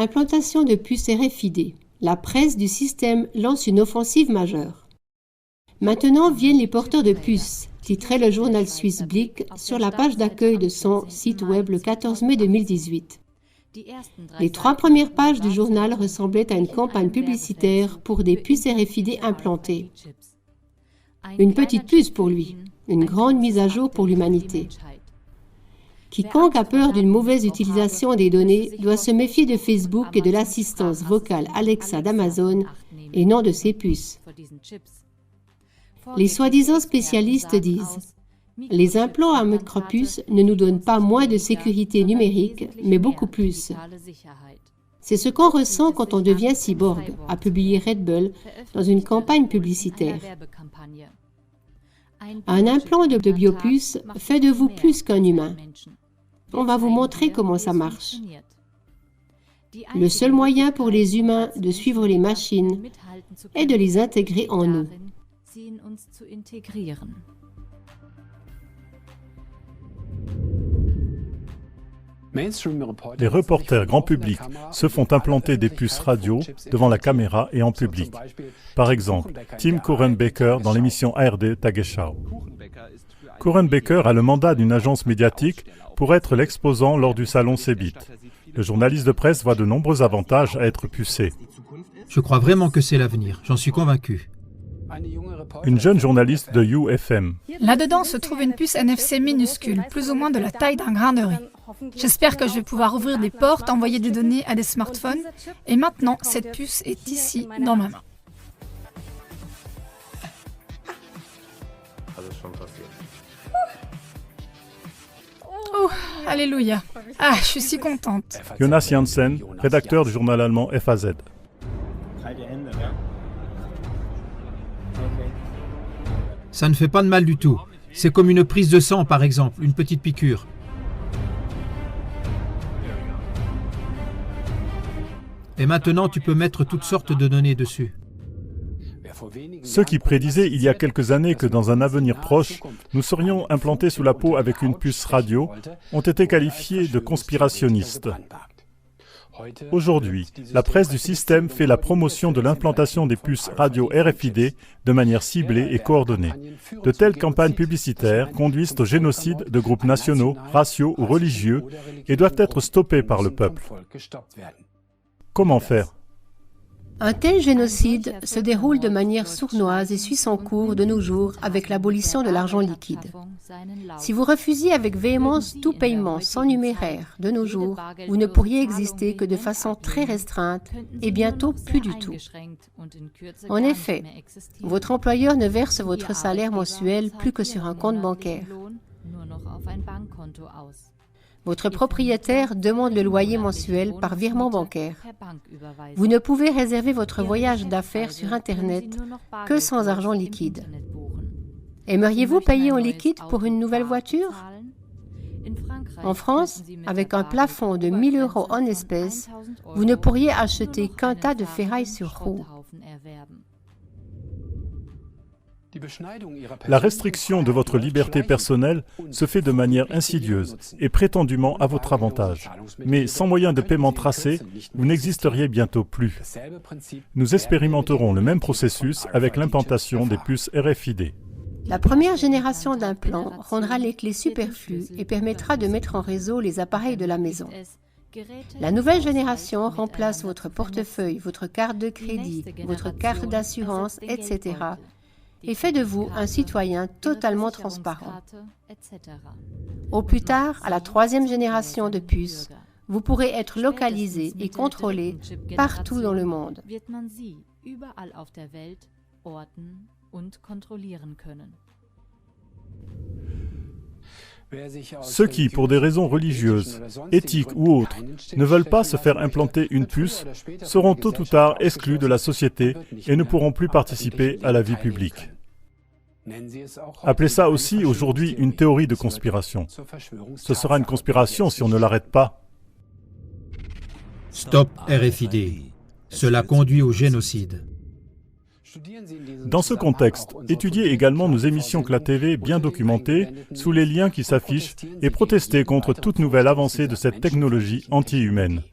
implantation de puces RFID, la presse du système lance une offensive majeure. Maintenant viennent les porteurs de puces, titrait le journal suisse Blick sur la page d'accueil de son site web le 14 mai 2018. Les 3 premières pages du journal ressemblaient à une campagne publicitaire pour des puces RFID implantées. Une petite puce pour lui, une grande mise à jour pour l'humanité. Quiconque a peur d'une mauvaise utilisation des données doit se méfier de Facebook et de l'assistance vocale Alexa d'Amazon et non de ses puces. Les soi-disant spécialistes disent « Les implants à micropuces ne nous donnent pas moins de sécurité numérique, mais beaucoup plus. » C'est ce qu'on ressent quand on devient cyborg, a publié Red Bull dans une campagne publicitaire. Un implant de biopuce fait de vous plus qu'un humain. On va vous montrer comment ça marche. Le seul moyen pour les humains de suivre les machines est de les intégrer en nous. Les reporters grand public se font implanter des puces radio devant la caméra et en public. Par exemple, Tim Kurenbecker dans l'émission ARD Tagesschau. Kurenbecker a le mandat d'une agence médiatique pour être l'exposant lors du salon CeBIT. Le journaliste de presse voit de nombreux avantages à être pucé. Je crois vraiment que c'est l'avenir, j'en suis convaincu. Une jeune journaliste de UFM. Là-dedans se trouve une puce NFC minuscule, plus ou moins de la taille d'un grain de riz. J'espère que je vais pouvoir ouvrir des portes, envoyer des données à des smartphones. Et maintenant, cette puce est ici, dans ma main. Oh, alléluia. Ah, je suis si contente. Jonas Janssen, rédacteur du journal allemand FAZ. Ça ne fait pas de mal du tout. C'est comme une prise de sang, par exemple, une petite piqûre. Et maintenant, tu peux mettre toutes sortes de données dessus. Ceux qui prédisaient il y a quelques années que dans un avenir proche, nous serions implantés sous la peau avec une puce radio, ont été qualifiés de conspirationnistes. Aujourd'hui, la presse du système fait la promotion de l'implantation des puces radio RFID de manière ciblée et coordonnée. De telles campagnes publicitaires conduisent au génocide de groupes nationaux, raciaux ou religieux et doivent être stoppées par le peuple. Comment faire ? Un tel génocide se déroule de manière sournoise et suit son cours de nos jours avec l'abolition de l'argent liquide. Si vous refusiez avec véhémence tout paiement sans numéraire de nos jours, vous ne pourriez exister que de façon très restreinte et bientôt plus du tout. En effet, votre employeur ne verse votre salaire mensuel plus que sur un compte bancaire. Votre propriétaire demande le loyer mensuel par virement bancaire. Vous ne pouvez réserver votre voyage d'affaires sur Internet que sans argent liquide. Aimeriez-vous payer en liquide pour une nouvelle voiture ? En France, avec un plafond de 1 000 € en espèces, vous ne pourriez acheter qu'un tas de ferraille sur roue. La restriction de votre liberté personnelle se fait de manière insidieuse et prétendument à votre avantage. Mais sans moyen de paiement tracé, vous n'existeriez bientôt plus. Nous expérimenterons le même processus avec l'implantation des puces RFID. La première génération d'implants rendra les clés superflues et permettra de mettre en réseau les appareils de la maison. La nouvelle génération remplace votre portefeuille, votre carte de crédit, votre carte d'assurance, etc. et fait de vous un citoyen totalement transparent. Au plus tard, à la 3e génération de puces, vous pourrez être localisé et contrôlé partout dans le monde. Ceux qui, pour des raisons religieuses, éthiques ou autres, ne veulent pas se faire implanter une puce seront tôt ou tard exclus de la société et ne pourront plus participer à la vie publique. Appelez ça aussi aujourd'hui une théorie de conspiration. Ce sera une conspiration si on ne l'arrête pas. Stop RFID. Cela conduit au génocide. Dans ce contexte, étudiez également nos émissions CLA TV bien documentées sous les liens qui s'affichent et protestez contre toute nouvelle avancée de cette technologie anti-humaine.